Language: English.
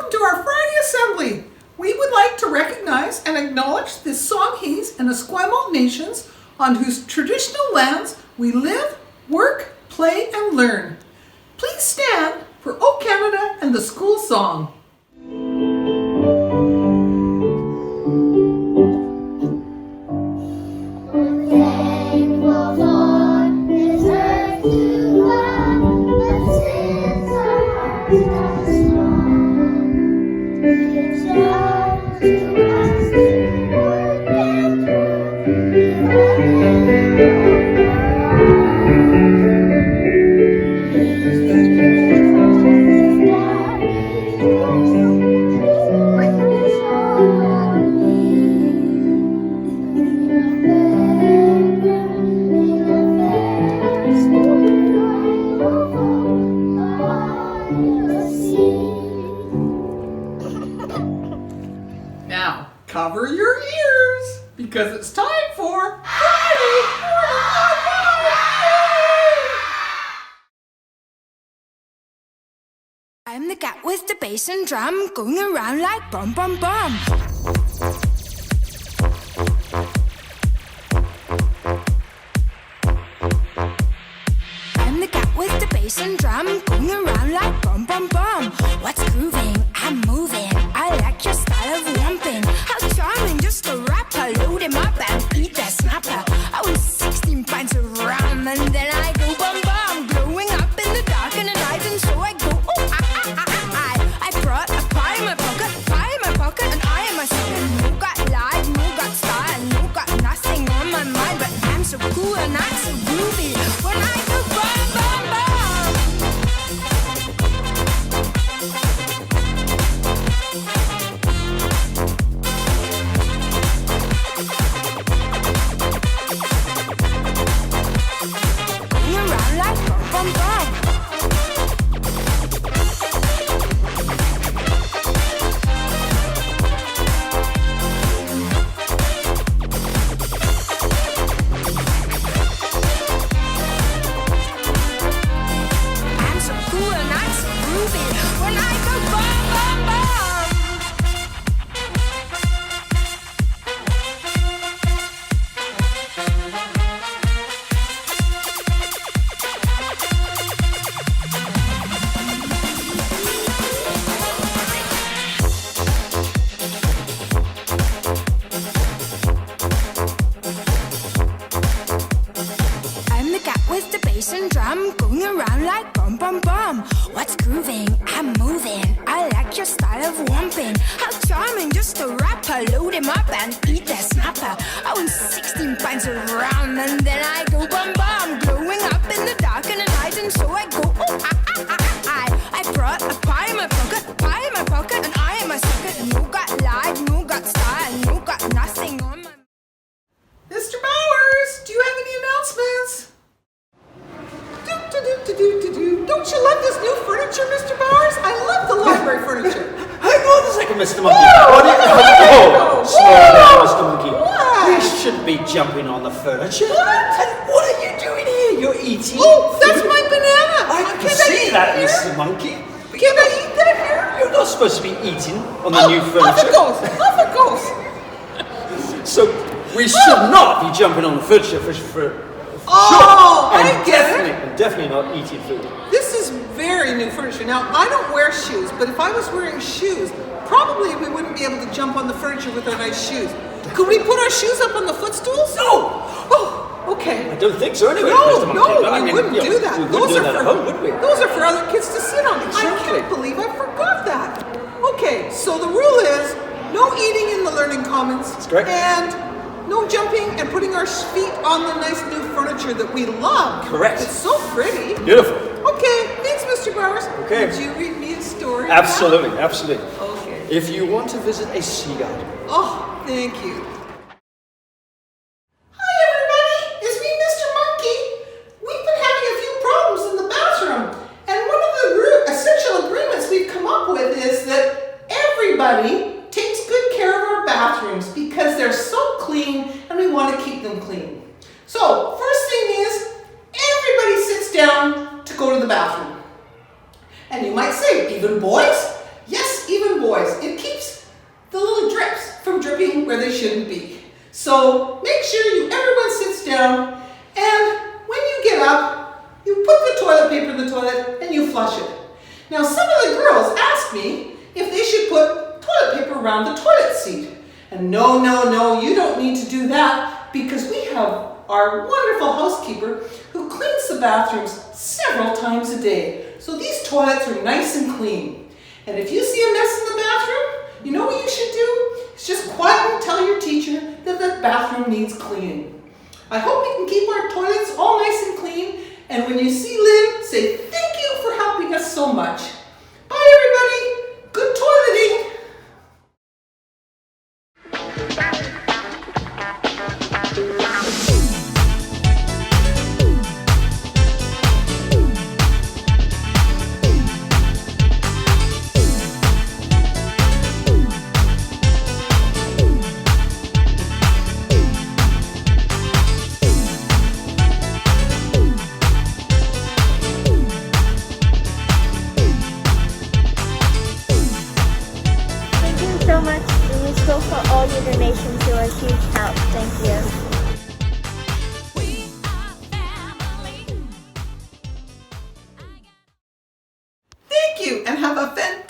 welcome to our Friday Assembly. We would like to recognize and acknowledge the Songhees and Esquimalt nations on whose traditional lands we live, work, play, and learn. Please stand for O Canada and the school song. Now, cover your ears because it's time for Friday I'm the cat with the bass and drum, going around like bum bum bum. I'm the cat with the bass and drum, going around like bum bum bum. What's grooving? I'm moving. I like your style of romping. How charming, just a rapper. Load him up and eat that snapper. I was 16 pints of rum and then I go bum bum. Glowing up in the dark and the night, and so I go oh I brought a pie in my pocket, and I am a second. No got life, no got style, no got nothing on my mind, but I'm so cool and I'm so groovy when I go bum bum bum. Going around like bum bum bum. I'm so cool and I'm so groovy when I go bum bum bum. I'm the cat with the bass and drum, going around like bum bum bum. What's grooving? I'm moving. I like your style of romping. How charming, just a rapper. Load him up and eat that snapper. I want 16 pints of rum and then I go bum bum. Glowing up in the dark and the night, and so I go oh I brought a pie in my pocket, and I am a sucker. No got life, no got style, no got nothing on my. Mr. Bowers, do you have any announcements? Don't you love this new furniture, Mr. Bowers? I love the library furniture. Hang on a second, Mr. Monkey. Whoa! Slow down, Mr. Monkey. What? You shouldn't be jumping on the furniture. What? And what are you doing here? You're eating. Oh, that's my banana. I can Can see eat that, here? Mr. Monkey. Can I eat that here? You're not supposed to be eating on the new Off furniture. it goes. Off it goes. So we should not be jumping on the furniture for sure. Oh, And I get it. definitely not eating food. This is very new furniture. Now, I don't wear shoes, but if I was wearing shoes, probably we wouldn't be able to jump on the furniture with our nice shoes. Could we put our shoes up on the footstools? No! Oh, okay. I don't think so anyway, No, Mr. Monkey. But I we mean, wouldn't you know, do that. We wouldn't do that at home, would we? Those are for other kids to sit on. I Exactly. can't believe I forgot that. Okay, so the rule is no eating in the learning commons. That's correct. And no jumping and putting our feet on the nice new furniture that we love. Correct. It's so pretty. Beautiful. Okay, thanks, Mr. Bowers. Okay. Would you read me a story? now? Absolutely, absolutely. Okay. If you want to visit a sea garden, Oh, thank you. Hi, everybody. It's me, Mr. Monkey. We've been having a few problems in the bathroom, and one of the essential agreements we've come up with is that everybody takes good care of our bathrooms because they're so clean and we want to keep them clean. So, first thing is, everybody sits down to go to the bathroom. And you might say, even boys? Yes, even even boys. It keeps the little drips from dripping where they shouldn't be. So make sure everyone sits down, and when you get up, you put the toilet paper in the toilet and you flush it. Now some of the girls ask me if they should put toilet paper around the toilet seat. And no, you don't need to do that, because we have our wonderful housekeeper who cleans the bathrooms several times a day. So these toilets are nice and clean. And if you see a mess in the bathroom, you know what you should do? It's just quietly tell your teacher that the bathroom needs cleaning. I hope we can keep our toilets all nice and clean. And when you see Lynn, say thank you for helping us so much. Bye everybody. Good toileting. So much, Louisville, for all your donations. You're a huge help. Thank you. Thank you, and have a fantastic